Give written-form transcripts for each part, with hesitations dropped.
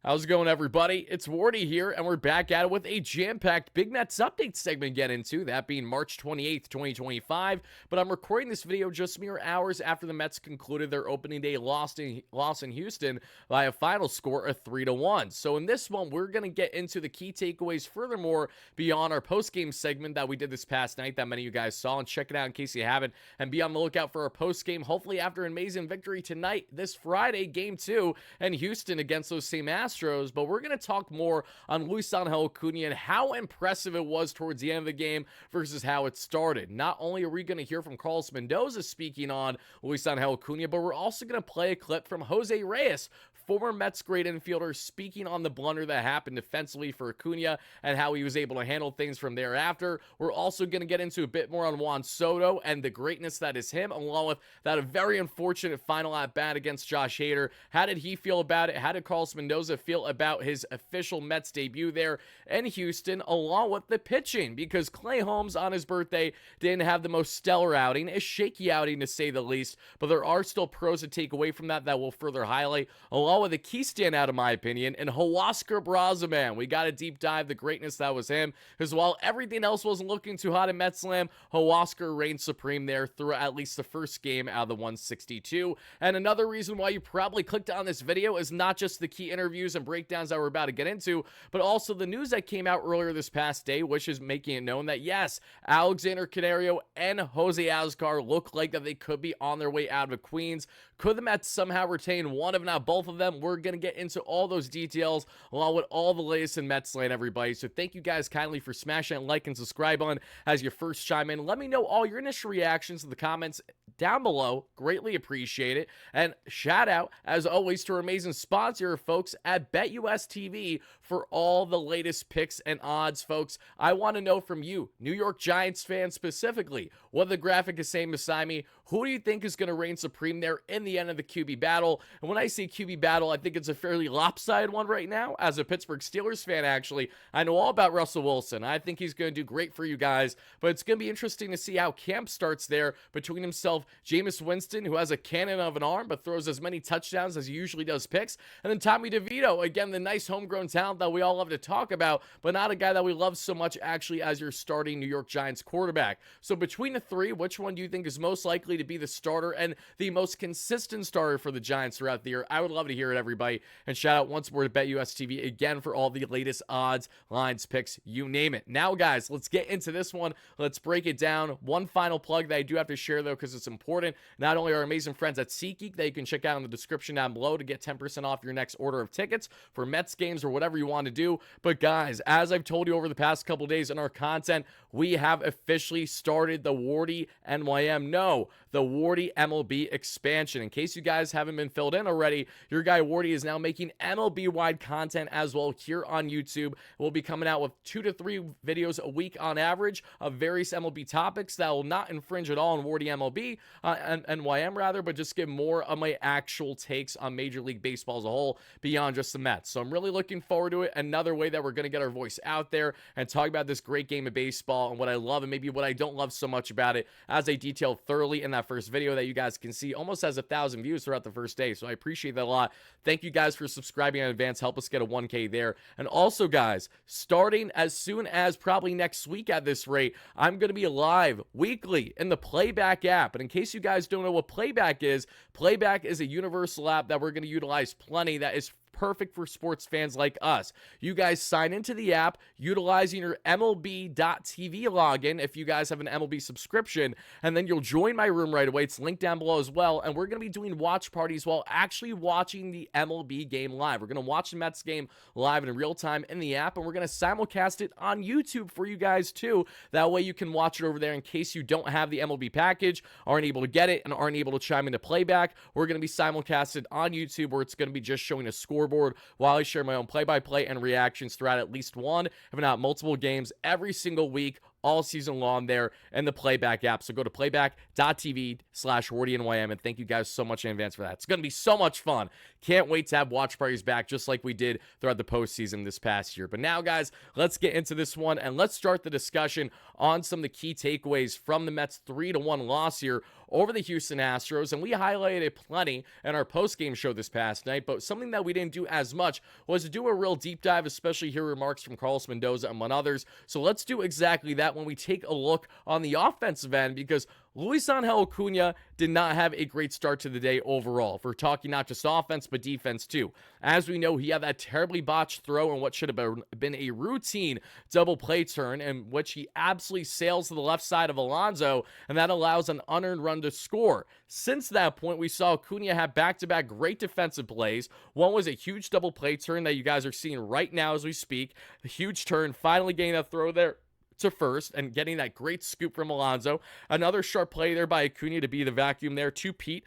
How's it going, everybody? It's Wardy here, and we're back at it with a jam-packed Big Mets update segment to get into, that being March 28th, 2025. But I'm recording this video just mere hours after the Mets concluded their opening day loss in Houston by a final score of 3-1. So in this one, we're going to get into the key takeaways furthermore beyond our post-game segment that we did this past night that many of you guys saw, and check it out in case you haven't, and be on the lookout for our post-game, hopefully after an amazing victory tonight, this Friday, Game 2, in Houston against those same Astros. But we're going to talk more on Angel Acuña and how impressive it was towards the end of the game versus how it started. Not only are we going to hear from Carlos Mendoza speaking on Angel Acuña, but we're also going to play a clip from Jose Reyes, former Mets great infielder, speaking on the blunder that happened defensively for Acuna and how he was able to handle things from thereafter. We're also going to get into a bit more on Juan Soto and the greatness that is him, along with that a very unfortunate final at-bat against Josh Hader. How did he feel about it? How did Carlos Mendoza feel about his official Mets debut there in Houston, along with the pitching? Because Clay Holmes on his birthday didn't have the most stellar outing, a shaky outing to say the least, but there are still pros to take away from that we'll further highlight, along with a key standout in my opinion, and Oscar Brazoban. We got a deep dive, the greatness that was him, because while everything else wasn't looking too hot in Metsland, Oscar reigned supreme there through at least the first game out of the 162. And another reason why you probably clicked on this video is not just the key interviews and breakdowns that we're about to get into, but also the news that came out earlier this past day, which is making it known that yes, Alexander Canario and Holmes Azocar look like that they could be on their way out of Queens. Could the Mets somehow retain one, if not both of them? We're going to get into all those details along with all the latest in Mets land, everybody. So thank you guys kindly for smashing that like and subscribe button as your first chime in. Let me know all your initial reactions to the comments down below. Greatly appreciate it. And shout out, as always, to our amazing sponsor, folks, at BetUS TV for all the latest picks and odds, folks. I want to know from you, New York Giants fans specifically, what the graphic is saying beside me. Who do you think is going to reign supreme there in the end of the QB battle? And when I say QB battle, I think it's a fairly lopsided one right now. As a Pittsburgh Steelers fan, actually, I know all about Russell Wilson. I think he's going to do great for you guys, but it's going to be interesting to see how camp starts there between himself, Jameis Winston, who has a cannon of an arm, but throws as many touchdowns as he usually does picks, and then Tommy DeVito, again, the nice homegrown talent that we all love to talk about, but not a guy that we love so much actually as your starting New York Giants quarterback. So between the three, which one do you think is most likely to be the starter and the most consistent starter for the Giants throughout the year? I would love to hear it, everybody. And shout out once more to BetUS TV again for all the latest odds, lines, picks, you name it. Now, guys, let's get into this one. Let's break it down. One final plug that I do have to share, though, because it's important. Not only our amazing friends at SeatGeek that you can check out in the description down below to get 10% off your next order of tickets for Mets games or whatever you want to do. But, guys, as I've told you over the past couple days in our content, we have officially started the WardyNYM. No, the WardyMLB expansion. In case you guys haven't been filled in already, your guy Wardy is now making MLB-wide content as well here on YouTube. We'll be coming out with 2 to 3 videos a week on average of various MLB topics that will not infringe at all on WardyMLB, and NYM rather, but just give more of my actual takes on Major League Baseball as a whole beyond just the Mets. So I'm really looking forward to it. Another way that we're going to get our voice out there and talk about this great game of baseball and what I love and maybe what I don't love so much about it, as I detailed thoroughly in that first video that you guys can see almost has 1,000 views throughout the first day. So I appreciate that a lot. Thank you guys for subscribing in advance. Help us get a 1K there. And also, guys, starting as soon as probably next week at this rate, I'm going to be live weekly in the Playback app. And in case you guys don't know what Playback is a universal app that we're going to utilize plenty that is perfect for sports fans like us. You guys sign into the app utilizing your MLB.TV login if you guys have an MLB subscription, and then you'll join my room right away. It's linked down below as well, and we're going to be doing watch parties while actually watching the MLB game live. We're going to watch the Mets game live in real time in the app, and we're going to simulcast it on YouTube for you guys too. That way you can watch it over there in case you don't have the MLB package, aren't able to get it, and aren't able to chime into Playback. We're going to be simulcasted on YouTube where it's going to be just showing a scoreboard while I share my own play-by-play and reactions throughout at least one, if not multiple games every single week, all season long there in the Playback app. So go to playback.tv/WardyNYM, and thank you guys so much in advance for that. It's going to be so much fun. Can't wait to have watch parties back just like we did throughout the postseason this past year. But now, guys, let's get into this one, and let's start the discussion on some of the key takeaways from the Mets' 3-1 loss here over the Houston Astros, and we highlighted it plenty in our post-game show this past night, but something that we didn't do as much was to do a real deep dive, especially hear remarks from Carlos Mendoza and one others. So let's do exactly that when we take a look on the offensive end, because Luis Angel Acuña did not have a great start to the day overall. If we're talking not just offense, but defense too. As we know, he had that terribly botched throw in what should have been a routine double play turn, in which he absolutely sails to the left side of Alonso, and that allows an unearned run to score. Since that point, we saw Acuña have back-to-back great defensive plays. One was a huge double play turn that you guys are seeing right now as we speak. A huge turn, finally getting that throw there to first and getting that great scoop from Alonso. Another sharp play there by Acuna to be the vacuum there to Pete.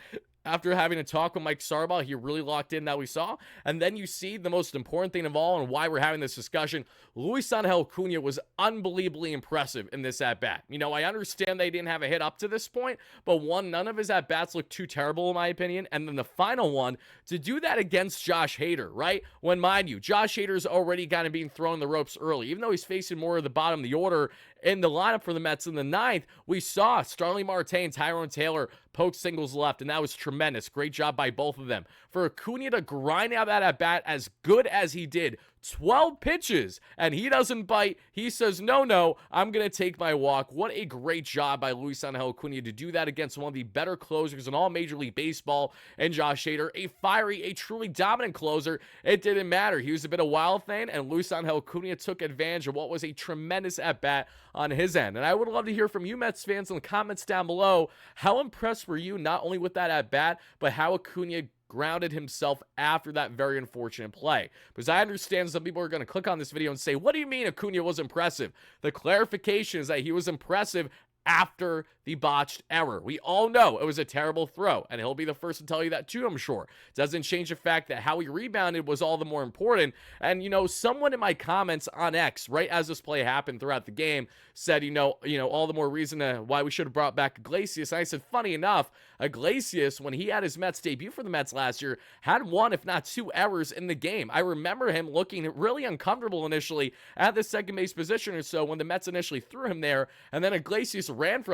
After having a talk with Mike Sarbaugh, he really locked in that we saw. And then you see the most important thing of all and why we're having this discussion. Luis Angel Acuña was unbelievably impressive in this at-bat. You know, I understand they didn't have a hit up to this point, but one, none of his at-bats looked too terrible in my opinion. And then the final one, to do that against Josh Hader, right? When, mind you, Josh Hader's already kind of being thrown the ropes early. Even though he's facing more of the bottom of the order in the lineup for the Mets in the ninth, we saw Starling Marte and Tyrone Taylor poke singles left, and that was tremendous. Great job by both of them. For Acuna to grind out that at-bat as good as he did, 12 pitches, and he doesn't bite. He says, no, I'm going to take my walk. What a great job by Luis Angel Acuña to do that against one of the better closers in all Major League Baseball, and Josh Hader, a fiery, a truly dominant closer. It didn't matter. He was a bit of wild thing, and Luis Angel Acuña took advantage of what was a tremendous at-bat on his end. And I would love to hear from you Mets fans in the comments down below. How impressed were you not only with that at-bat, but how Acuna grounded himself after that very unfortunate play? Because I understand some people are going to click on this video and say, what do you mean Acuna was impressive? The clarification is that he was impressive after the botched error. We all know it was a terrible throw, and he'll be the first to tell you that too, I'm sure. Doesn't change the fact that how he rebounded was all the more important. And, you know, someone in my comments on X, right as this play happened throughout the game, said, you know, all the more reason why we should have brought back Iglesias. And I said, funny enough, Iglesias, when he had his Mets debut for the Mets last year, had one, if not two errors in the game. I remember him looking really uncomfortable initially at the second base position or so when the Mets initially threw him there, and then Iglesias ran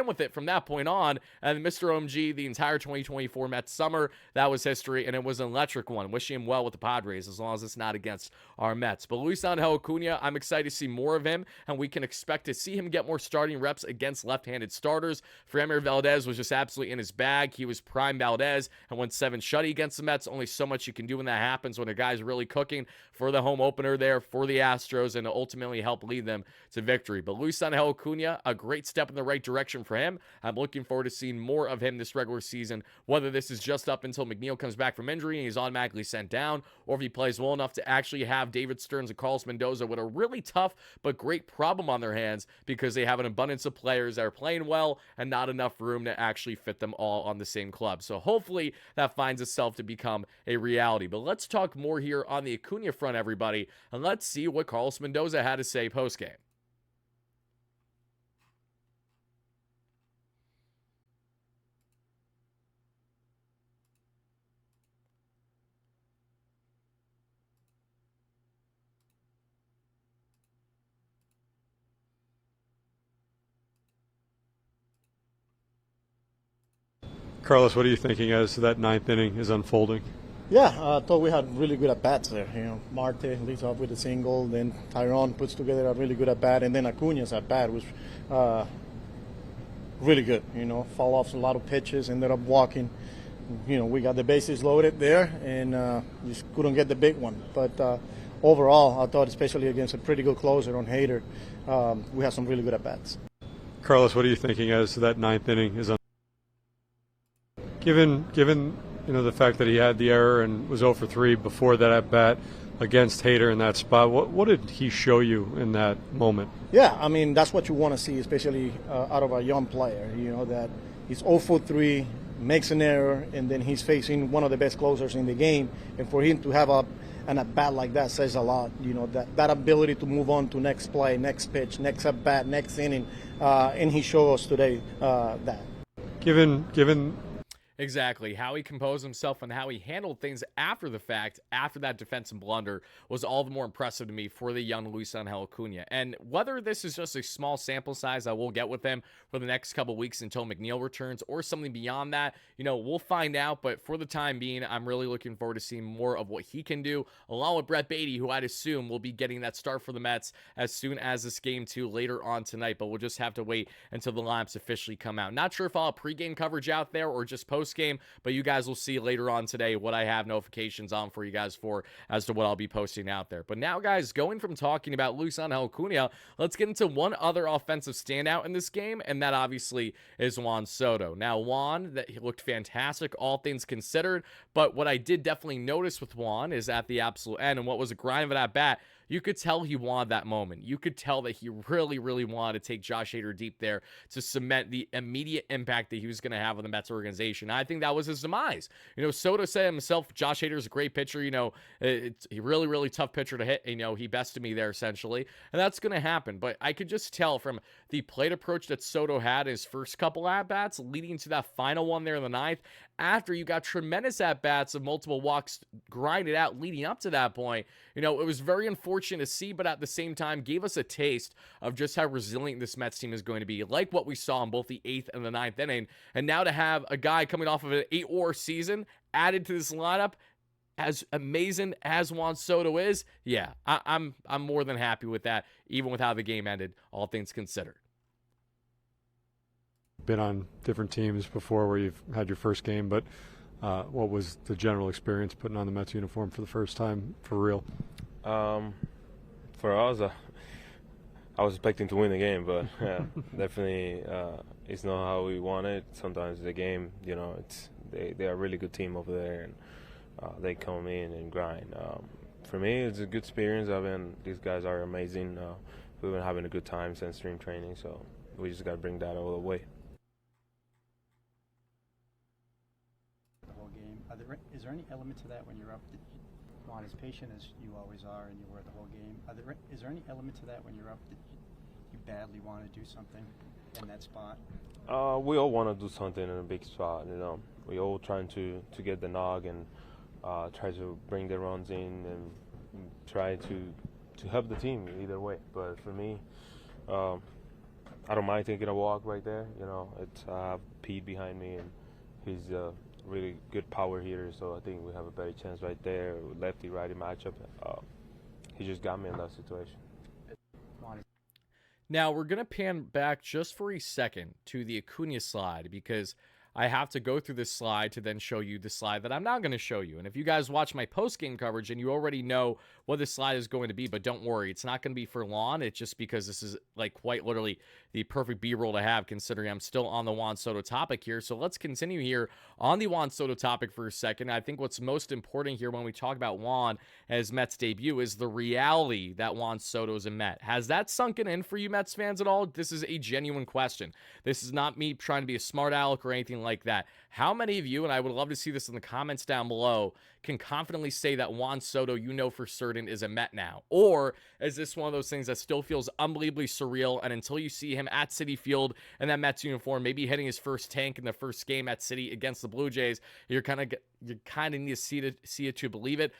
with it from that point on, and Mr. OMG, the entire 2024 Mets summer, that was history, and it was an electric one. Wishing him well with the Padres, as long as it's not against our Mets. But Luis Angel Acuña, I'm excited to see more of him, and we can expect to see him get more starting reps against left-handed starters. Framber Valdez was just absolutely in his bag. He was prime Valdez and went 7 shutty against the Mets. Only so much you can do when that happens, when a guy's really cooking for the home opener there for the Astros, and to ultimately help lead them to victory. But Luis Angel Acuña, a great step in the right direction for him. I'm looking forward to seeing more of him this regular season, whether this is just up until McNeil comes back from injury and he's automatically sent down, or if he plays well enough to actually have David Stearns and Carlos Mendoza with a really tough but great problem on their hands, because they have an abundance of players that are playing well and not enough room to actually fit them all on the same club. So hopefully that finds itself to become a reality. But let's talk more here on the Acuna front, everybody, and let's see what Carlos Mendoza had to say post-game. Carlos, what are you thinking as that ninth inning is unfolding? Yeah, I thought we had really good at-bats there. You know, Marte leads off with a single, then Tyrone puts together a really good at-bat, and then Acuña's at-bat was really good. You know, fall off a lot of pitches, ended up walking. You know, we got the bases loaded there, and just couldn't get the big one. But overall, I thought, especially against a pretty good closer on Hader, we had some really good at-bats. Carlos, what are you thinking as that ninth inning is unfolding? Given the fact that he had the error and was 0 for 3 before that at bat against Hader in that spot, what did he show you in that moment? Yeah, I mean, that's what you want to see, especially out of a young player. You know, that he's 0 for 3, makes an error, and then he's facing one of the best closers in the game. And for him to have an at bat like that says a lot. You know, that ability to move on to next play, next pitch, next at bat, next inning, and he showed us today that. Given Exactly. How he composed himself and how he handled things after the fact, after that defensive blunder, was all the more impressive to me for the young Luisangel Acuña. And whether this is just a small sample size I will get with him for the next couple weeks until McNeil returns or something beyond that, we'll find out. But for the time being, I'm really looking forward to seeing more of what he can do, along with Brett Baty, who I'd assume will be getting that start for the Mets as soon as this game too later on tonight. But we'll just have to wait until the lineups officially come out. Not sure if I'll have pregame coverage out there or just post game, but you guys will see later on today what I have notifications on for you guys for as to what I'll be posting out there. But now, guys, going from talking about Luisangel Acuña, let's get into one other offensive standout in this game, and that obviously is Juan Soto. Now, Juan, he looked fantastic, all things considered, but what I did definitely notice with Juan is at the absolute end, and what was a grind of an at-bat, you could tell he wanted that moment. You could tell that he really, really wanted to take Josh Hader deep there to cement the immediate impact that he was going to have on the Mets organization. I think that was his demise. Soto said himself, Josh Hader is a great pitcher. It's a really, really tough pitcher to hit. He bested me there essentially, and that's going to happen. But I could just tell from the plate approach that Soto had his first couple at-bats leading to that final one there in the ninth, after you got tremendous at-bats of multiple walks grinded out leading up to that point, it was very unfortunate to see, but at the same time gave us a taste of just how resilient this Mets team is going to be, like what we saw in both the 8th and the 9th inning. And now to have a guy coming off of an 8-WAR season added to this lineup, as amazing as Juan Soto is, yeah, I'm more than happy with that, even with how the game ended, all things considered. Been on different teams before where you've had your first game, but what was the general experience putting on the Mets uniform for the first time for real? For us, I was expecting to win the game, but definitely it's not how we want it. Sometimes the game, they're a really good team over there, and they come in and grind. For me, it's a good experience. These guys are amazing. We've been having a good time since spring training, so we just got to bring that all the way. The whole game. Is there any element to that when you're up? Juan, as patient as you always are, and you were the whole game. Is there any element to that when you're up that you badly want to do something in that spot? We all want to do something in a big spot. We all trying to get the nog and try to bring the runs in and try to help the team either way. But for me, I don't mind taking a walk right there. I have Pete behind me, and he's really good power hitter, so I think we have a better chance right there. Lefty-righty matchup. He just got me in that situation. Now, we're going to pan back just for a second to the Acuna slide, because I have to go through this slide to then show you the slide that I'm now going to show you. And if you guys watch my post-game coverage, and you already know what this slide is going to be, but don't worry, it's not going to be for long. It's just because this is like quite literally the perfect B-roll to have, considering I'm still on the Juan Soto topic here. So let's continue here on the Juan Soto topic for a second. I think what's most important here when we talk about Juan as Mets debut is the reality that Juan Soto is a Met. Has that sunken in for you Mets fans at all? This is a genuine question. This is not me trying to be a smart aleck or anything like that. How many of you, and I would love to see this in the comments down below, can confidently say that Juan Soto, for certain, is a Met now? Or is this one of those things that still feels unbelievably surreal, and until you see him at Citi Field in that Mets uniform, maybe hitting his first tank in the first game at Citi against the Blue Jays, you kind of need to see it to believe it?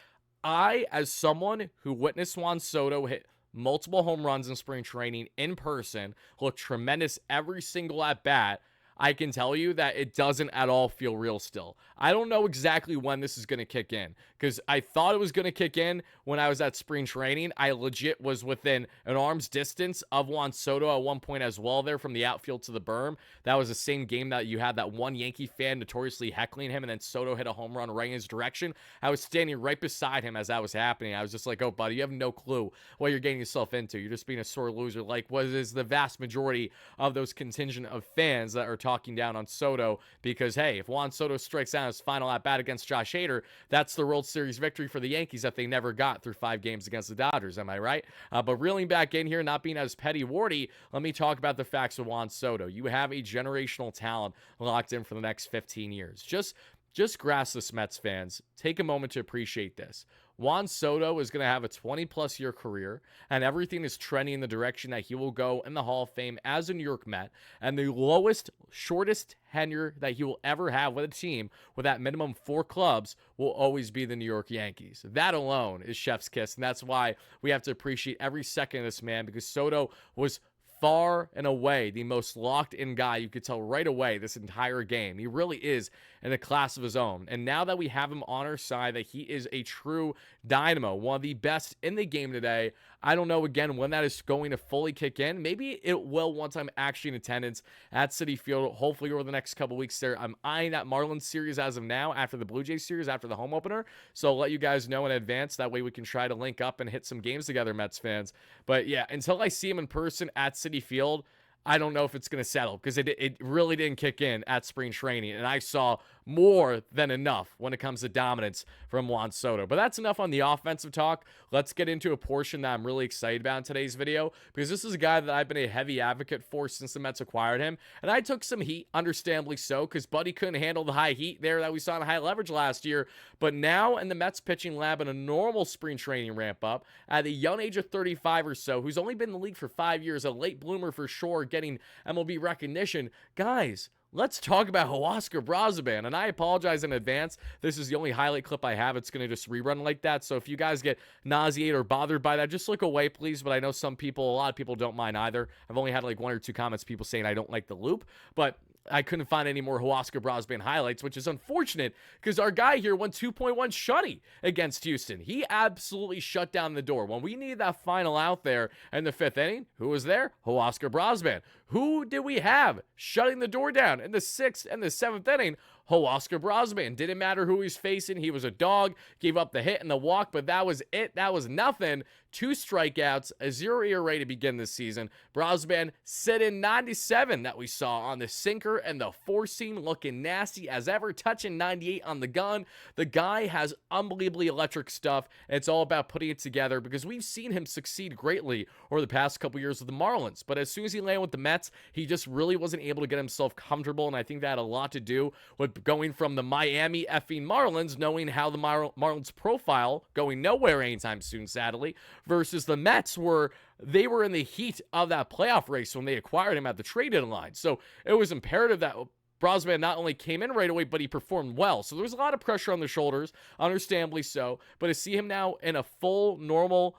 I, as someone who witnessed Juan Soto hit multiple home runs in spring training in person, look tremendous every single at-bat, I can tell you that it doesn't at all feel real still. I don't know exactly when this is going to kick in, because I thought it was going to kick in when I was at spring training. I legit was within an arm's distance of Juan Soto at one point as well there from the outfield to the berm. That was the same game that you had that one Yankee fan notoriously heckling him, and then Soto hit a home run right in his direction. I was standing right beside him as that was happening. I was just like, oh, buddy, you have no clue what you're getting yourself into. You're just being a sore loser, like what is the vast majority of those contingent of fans that are talking down on Soto, because hey, if Juan Soto strikes out his final at bat against Josh Hader, that's the World Series victory for the Yankees that they never got through 5 games against the Dodgers. Am I right? But reeling back in here, not being as petty Wardy, let me talk about the facts of Juan Soto. You have a generational talent locked in for the next 15 years. Just grasp this, Mets fans. Take a moment to appreciate this. Juan Soto is going to have a 20-plus year career, and everything is trending in the direction that he will go in the Hall of Fame as a New York Met, and the lowest, shortest tenure that he will ever have with a team with that minimum 4 clubs will always be the New York Yankees. That alone is chef's kiss, and that's why we have to appreciate every second of this man, because Soto was far and away the most locked-in guy. You could tell right away this entire game. He really is in a class of his own. And now that we have him on our side, that he is a true dynamo, one of the best in the game today, I don't know, again, when that is going to fully kick in. Maybe it will once I'm actually in attendance at Citi Field, hopefully over the next couple weeks there. I'm eyeing that Marlins series as of now, after the Blue Jays series, after the home opener. So I'll let you guys know in advance. That way we can try to link up and hit some games together, Mets fans. But yeah, until I see him in person at Citi Field, I don't know if it's going to settle, because it really didn't kick in at spring training, and I saw more than enough when it comes to dominance from Juan Soto. But that's enough on the offensive talk. Let's get into a portion that I'm really excited about in today's video, because this is a guy that I've been a heavy advocate for since the Mets acquired him, and I took some heat, understandably so, because Buddy couldn't handle the high heat there that we saw in high leverage last year. But now in the Mets pitching lab in a normal spring training ramp up, at the young age of 35 or so, who's only been in the league for 5 years, a late bloomer for sure, getting MLB recognition, guys, let's talk about Oscar Brazoban. And I apologize in advance. This is the only highlight clip I have. It's going to just rerun like that. So if you guys get nauseated or bothered by that, just look away, please. But I know a lot of people don't mind either. I've only had like 1 or 2 comments, people saying I don't like the loop. But I couldn't find any more Oscar Brazoban highlights, which is unfortunate, because our guy here went 2.1 shutty against Houston. He absolutely shut down the door. When we needed that final out there in the 5th inning, who was there? Oscar Brazoban. Who did we have shutting the door down in the 6th and the 7th inning? Oscar Brazoban. Didn't matter who he's facing. He was a dog. Gave up the hit and the walk, but that was it. That was nothing. 2 strikeouts, a 0 ERA to begin this season. Brazoban sitting 97 that we saw on the sinker and the 4-seam, looking nasty as ever, touching 98 on the gun. The guy has unbelievably electric stuff. It's all about putting it together, because we've seen him succeed greatly over the past couple years with the Marlins. But as soon as he landed with the Mets, he just really wasn't able to get himself comfortable, and I think that had a lot to do with going from the Miami effing Marlins, knowing how the Marlins profile, going nowhere anytime soon, sadly, versus the Mets, where they were in the heat of that playoff race when they acquired him at the trade deadline. So it was imperative that Brazoban not only came in right away, but he performed well. So there was a lot of pressure on the shoulders, understandably so. But to see him now in a full, normal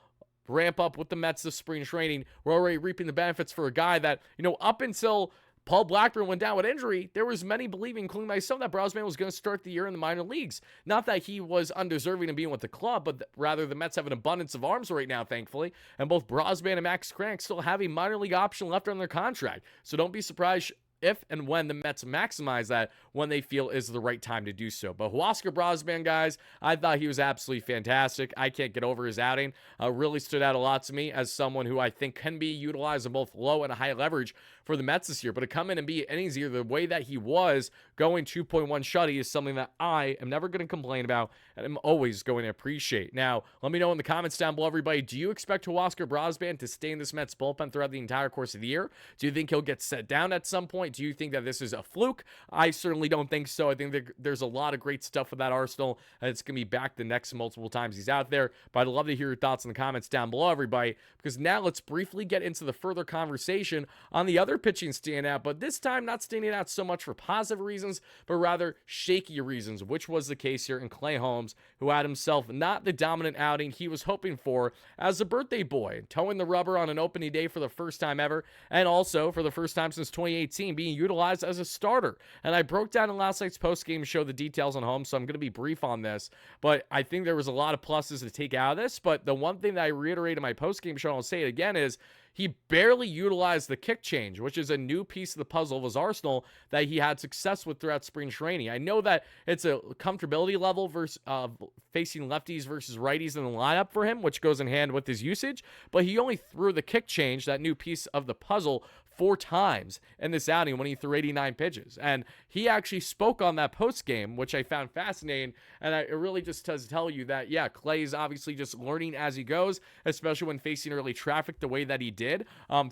ramp up with the Mets this spring training, we're already reaping the benefits for a guy that, up until Paul Blackburn went down with injury, there was many believing, including myself, that Brazoban was going to start the year in the minor leagues. Not that he was undeserving of being with the club, but rather the Mets have an abundance of arms right now, thankfully, and both Brazoban and Max Crank still have a minor league option left on their contract. So don't be surprised if and when the Mets maximize that when they feel is the right time to do so. But Oscar Brazoban, guys, I thought he was absolutely fantastic. I can't get over his outing. Really stood out a lot to me as someone who I think can be utilized in both low and high leverage for the Mets this year. But to come in and be innings either the way that he was, going 2.1 shutty, is something that I am never going to complain about and I'm always going to appreciate. Now, let me know in the comments down below, everybody, do you expect Oscar Brazoban to stay in this Mets bullpen throughout the entire course of the year? Do you think he'll get set down at some point? Do you think that this is a fluke? I certainly don't think so. I think that there's a lot of great stuff with that arsenal, and it's going to be back the next multiple times he's out there. But I'd love to hear your thoughts in the comments down below, everybody, because now let's briefly get into the further conversation on the other pitching standout, but this time not standing out so much for positive reasons, but rather shaky reasons, which was the case here in Clay Holmes, who had himself not the dominant outing he was hoping for as a birthday boy, towing the rubber on an opening day for the first time ever, and also for the first time since 2018 being utilized as a starter. And I broke down in last night's post-game show the details on Holmes, so I'm going to be brief on this, but I think there was a lot of pluses to take out of this. But the one thing that I reiterated in my post-game show, and I'll say it again, is he barely utilized the kick change, which is a new piece of the puzzle of his arsenal that he had success with throughout spring training. I know that it's a comfortability level versus facing lefties versus righties in the lineup for him, which goes in hand with his usage, but he only threw the kick change, that new piece of the puzzle, 4 times in this outing when he threw 89 pitches. And he actually spoke on that post game, which I found fascinating. And it really just does tell you that, yeah, Clay is obviously just learning as he goes, especially when facing early traffic the way that he did.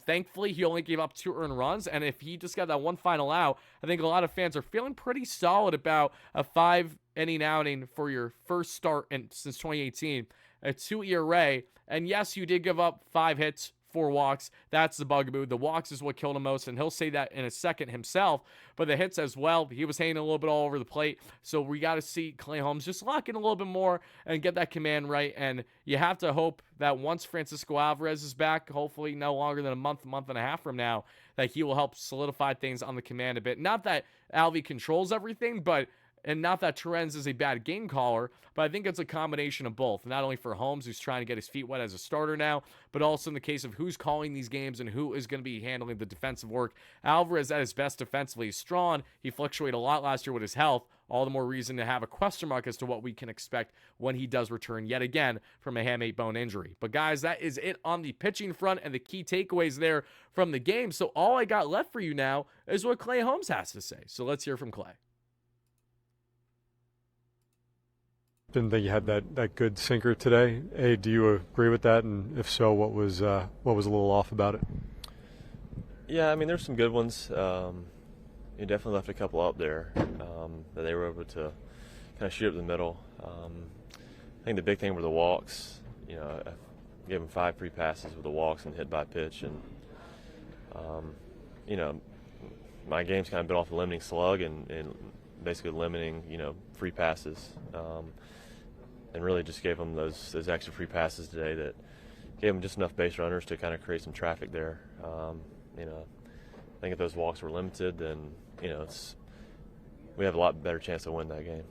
Thankfully, he only gave up 2 earned runs. And if he just got that one final out, I think a lot of fans are feeling pretty solid about a 5-inning outing for your first start since 2018, a 2 ERA. And yes, you did give up 5 hits, 4 walks. That's the bugaboo. The walks is what killed him most, and he'll say that in a second himself. But the hits as well, he was hanging a little bit all over the plate. So we got to see Clay Holmes just lock in a little bit more and get that command right. And you have to hope that once Francisco Alvarez is back, hopefully no longer than a month and a half from now, that he will help solidify things on the command a bit. Not that Alvy controls everything, and not that Terens is a bad game caller, but I think it's a combination of both. Not only for Holmes, who's trying to get his feet wet as a starter now, but also in the case of who's calling these games and who is going to be handling the defensive work. Alvarez at his best defensively is strong. He fluctuated a lot last year with his health. All the more reason to have a question mark as to what we can expect when he does return yet again from a hamate bone injury. But guys, that is it on the pitching front and the key takeaways there from the game. So all I got left for you now is what Clay Holmes has to say. So let's hear from Clay. Didn't think you had that good sinker today. A, do you agree with that? And if so, what was a little off about it? Yeah, I mean, there's some good ones. You definitely left a couple up there that they were able to kind of shoot up the middle. I think the big thing were the walks. You know, I gave him 5 free passes with the walks and hit by pitch, and you know, my game's kind of been off a limiting slug and basically limiting, you know, free passes. And really just gave them those extra free passes today that gave them just enough base runners to kind of create some traffic there. You know, I think if those walks were limited, then, you know, we have a lot better chance to win that game.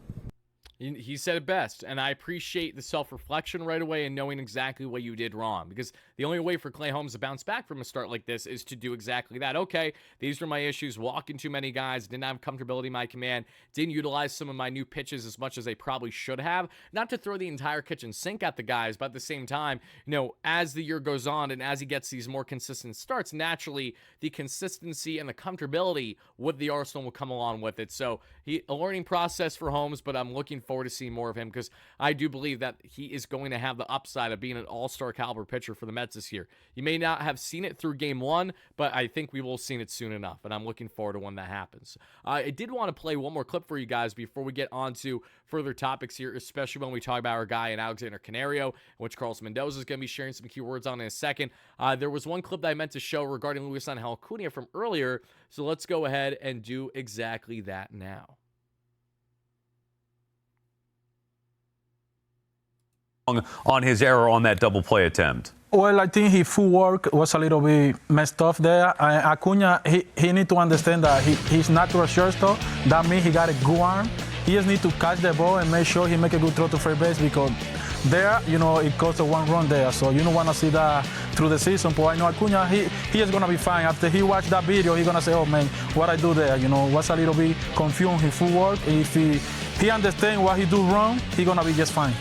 He said it best, and I appreciate the self-reflection right away and knowing exactly what you did wrong, because the only way for Clay Holmes to bounce back from a start like this is to do exactly that. Okay, these were my issues, walking too many guys, didn't have comfortability in my command, didn't utilize some of my new pitches as much as I probably should have. Not to throw the entire kitchen sink at the guys, but at the same time, you know, as the year goes on and as he gets these more consistent starts, naturally, the consistency and the comfortability with the arsenal will come along with it. So, a learning process for Holmes, but I'm looking forward to seeing more of him because I do believe that he is going to have the upside of being an all-star caliber pitcher for the Mets this year. You may not have seen it through game 1, but I think we will have seen it soon enough, and I'm looking forward to when that happens. I did want to play one more clip for you guys before we get on to further topics here, especially when we talk about our guy in Alexander Canario, which Carlos Mendoza is going to be sharing some keywords on in a second. There was one clip that I meant to show regarding Luis Angel Acuña from earlier, so let's go ahead and do exactly that now. On his error on that double play attempt? Well, I think his footwork was a little bit messed up there. Acuña, he need to understand that he's natural shortstop. That means he got a good arm. He just need to catch the ball and make sure he make a good throw to first base because there, you know, it costs a 1 run there. So you don't want to see that through the season. But I know Acuña, he is going to be fine. After he watched that video, he's going to say, oh, man, what I do there, you know, was a little bit confused his footwork. If he understands what he do wrong, he's going to be just fine.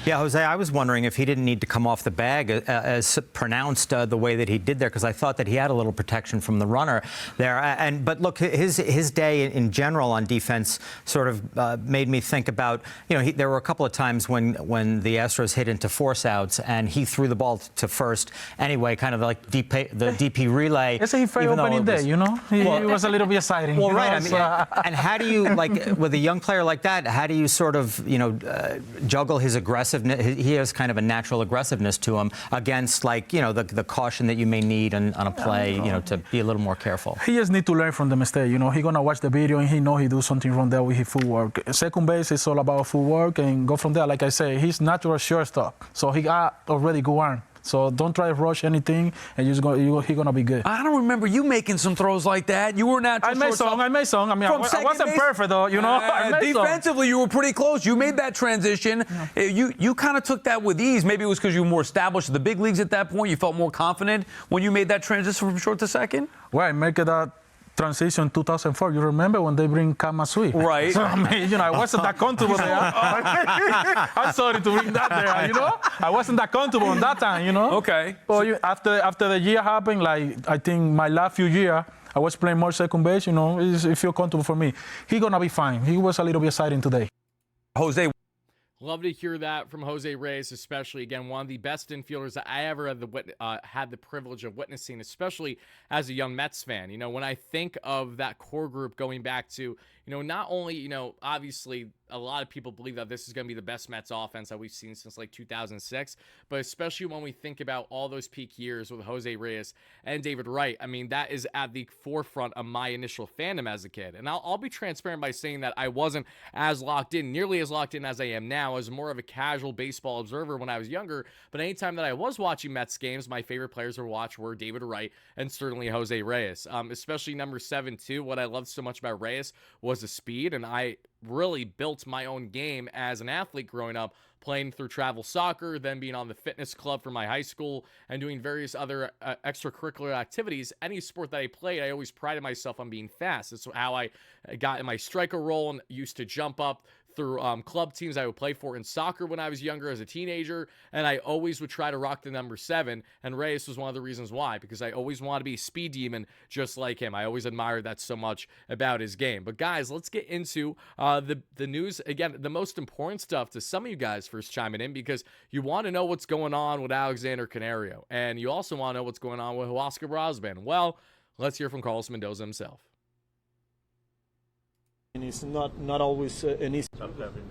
Yeah, Jose, I was wondering if he didn't need to come off the bag as pronounced the way that he did there, because I thought that he had a little protection from the runner there. But look, his day in general on defense sort of made me think about, you know, there were a couple of times when the Astros hit into force outs and he threw the ball to first anyway, kind of like the DP relay. Yes, he felt opening day, you know. It was a little bit exciting. Well, right. I mean, and how do you, like, with a young player like that, how do you sort of, you know, juggle his aggressiveness? He has kind of a natural aggressiveness to him against, like, you know, the caution that you may need on a play, you know, to be a little more careful. He just need to learn from the mistake. You know, he's going to watch the video and he know he do something wrong there with his footwork. Second base is all about footwork and go from there. Like I say, he's natural shortstop, so he got already good arm. So don't try to rush anything, and he's gonna be good. I don't remember you making some throws like that. You were natural. I made some. I mean, I wasn't perfect though, you know. Defensively, you were pretty close. You made that transition. Yeah. You kind of took that with ease. Maybe it was because you were more established in the big leagues at that point. You felt more confident when you made that transition from short to second. Well, I make it transition 2004. You remember when they bring Kamasui? Right. So, I mean, I wasn't that comfortable there. I'm sorry to bring that there, I wasn't that comfortable in that time, Okay. But after the year happened, like, I think my last few years, I was playing more second base, it feel comfortable for me. He's going to be fine. He was a little bit exciting today. Jose. Love to hear that from Jose Reyes, especially, again, one of the best infielders that I ever had the privilege of witnessing, especially as a young Mets fan. When I think of that core group going back to, not only, obviously a lot of people believe that this is going to be the best Mets offense that we've seen since like 2006, but especially when we think about all those peak years with Jose Reyes and David Wright, I mean, that is at the forefront of my initial fandom as a kid. And I'll be transparent by saying that I wasn't nearly as locked in as I am now. I was more of a casual baseball observer when I was younger, but anytime that I was watching Mets games, my favorite players to watch were David Wright and certainly Jose Reyes, especially number 7 too. What I loved so much about Reyes was the speed, and I really built my own game as an athlete growing up, playing through travel soccer, then being on the fitness club for my high school, and doing various other extracurricular activities. Any sport that I played, I always prided myself on being fast. That's how I got in my striker role and used to jump up through club teams I would play for in soccer when I was younger as a teenager, and I always would try to rock the number 7, and Reyes was one of the reasons why, because I always wanted to be a speed demon just like him. I always admired that so much about his game. But guys, let's get into the news. Again, the most important stuff to some of you guys first chiming in, because you want to know what's going on with Alexander Canario, and you also want to know what's going on with Oscar Brazoban. Well, let's hear from Carlos Mendoza himself. And it's not always an easy. Tough having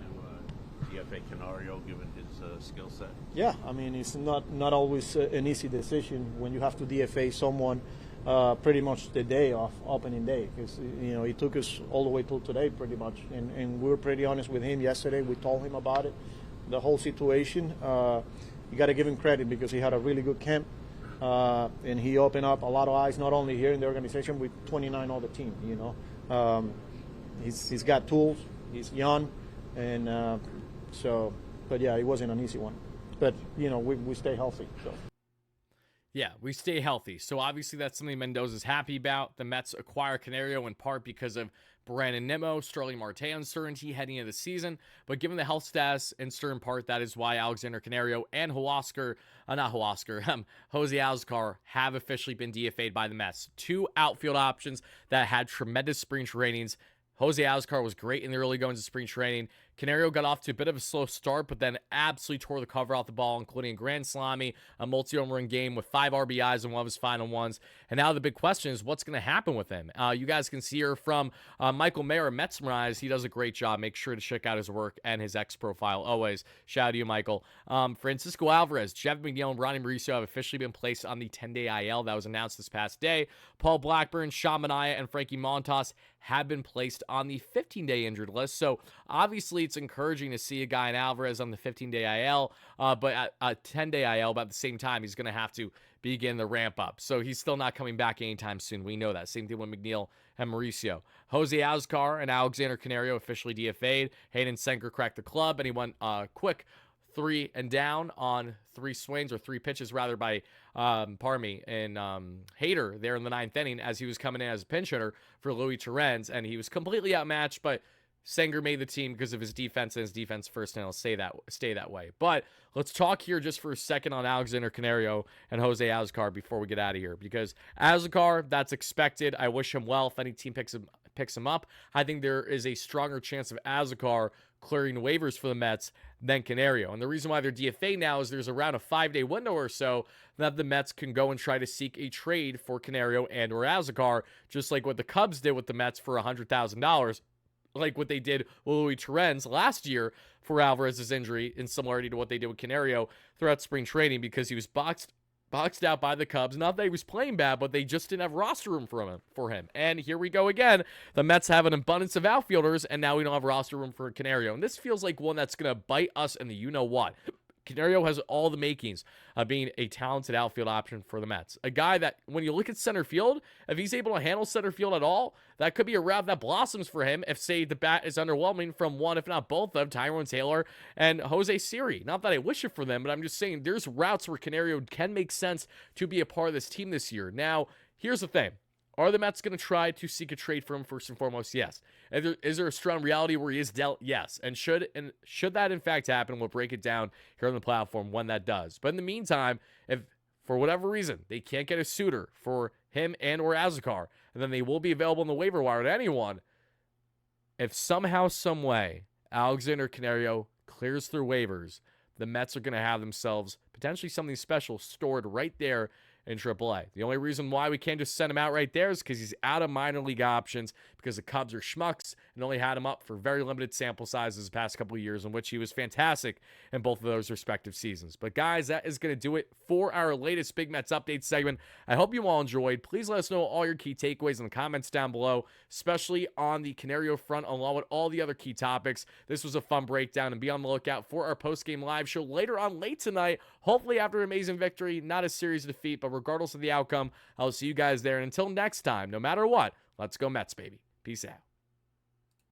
DFA Canario given his skill set. Yeah, I mean, it's not always an easy decision when you have to DFA someone pretty much the day of opening day, because it took us all the way till today pretty much, and we were pretty honest with him yesterday. We told him about it, the whole situation. You got to give him credit because he had a really good camp, and he opened up a lot of eyes, not only here in the organization, with 29 other team. He's got tools. He's young, and but yeah, it wasn't an easy one. But we stay healthy. So. Yeah, we stay healthy. So obviously that's something Mendoza's happy about. The Mets acquire Canario in part because of Brandon Nimmo, Sterling Marte uncertainty heading into the season. But given the health status in certain part, that is why Alexander Canario and Jose Azocar have officially been DFA'd by the Mets. 2 outfield options that had tremendous spring trainings. Jose Azocar was great in the early goings of spring training. Canario got off to a bit of a slow start, but then absolutely tore the cover off the ball, including a grand slammy, a multi-home run game with 5 RBIs in one of his final ones. And now the big question is, what's going to happen with him? You guys can see here from Michael Mayer at Metsmerize. He does a great job. Make sure to check out his work and his X profile always. Shout out to you, Michael. Francisco Alvarez, Jeff McNeil, and Ronnie Mauricio have officially been placed on the 10-day IL that was announced this past day. Paul Blackburn, Sean Manaea, and Frankie Montas have been placed on the 15-day injured list. So obviously it's encouraging to see a guy in Alvarez on the 15-day IL, but at a 10-day IL, but at the same time, he's going to have to begin the ramp up. So he's still not coming back anytime soon. We know that. Same thing with McNeil and Mauricio. Jose Azocar and Alexander Canario officially DFA'd. Hayden Senker cracked the club, and he went quick 3 and down on 3 swings, or 3 pitches rather, by and Hader there in the 9th inning as he was coming in as a pinch hitter for Luis Torrens, and he was completely outmatched, but Sanger made the team because of his defense and his defense first, and it'll stay that way. But let's talk here just for a second on Alexander Canario and Jose Azocar before we get out of here, because Azocar, that's expected. I wish him well if any team picks him up. I think there is a stronger chance of Azocar clearing waivers for the Mets than Canario. And the reason why they're DFA now is there's around a 5-day window or so that the Mets can go and try to seek a trade for Canario and or Azocar, just like what the Cubs did with the Mets for $100,000. Like what they did with Luis Torrens last year for Alvarez's injury, in similarity to what they did with Canario throughout spring training, because he was boxed out by the Cubs. Not that he was playing bad, but they just didn't have roster room for him. And here we go again. The Mets have an abundance of outfielders, and now we don't have roster room for Canario. And this feels like one that's going to bite us in the you-know-what. Canario has all the makings of being a talented outfield option for the Mets. A guy that, when you look at center field, if he's able to handle center field at all, that could be a route that blossoms for him if, say, the bat is underwhelming from one, if not both of Tyrone Taylor and Jose Siri. Not that I wish it for them, but I'm just saying there's routes where Canario can make sense to be a part of this team this year. Now, here's the thing. Are the Mets going to try to seek a trade for him first and foremost? Yes. Is there a strong reality where he is dealt? Yes. And should that in fact happen, we'll break it down here on the platform when that does. But in the meantime, if for whatever reason they can't get a suitor for him and or Azocar, and then they will be available in the waiver wire to anyone, if somehow, some way, Alexander Canario clears through waivers, the Mets are going to have themselves potentially something special stored right there in AAA. The only reason why we can't just send him out right there is because he's out of minor league options, because the Cubs are schmucks and only had him up for very limited sample sizes the past couple of years, in which he was fantastic in both of those respective seasons. But guys, that is going to do it for our latest Big Mets update segment. I hope you all enjoyed. Please let us know all your key takeaways in the comments down below, especially on the Canario front, along with all the other key topics. This was a fun breakdown, and be on the lookout for our post-game live show later on late tonight, hopefully after an amazing victory, not a series defeat, but regardless of the outcome, I'll see you guys there. And until next time, no matter what, let's go Mets, baby. Peace out.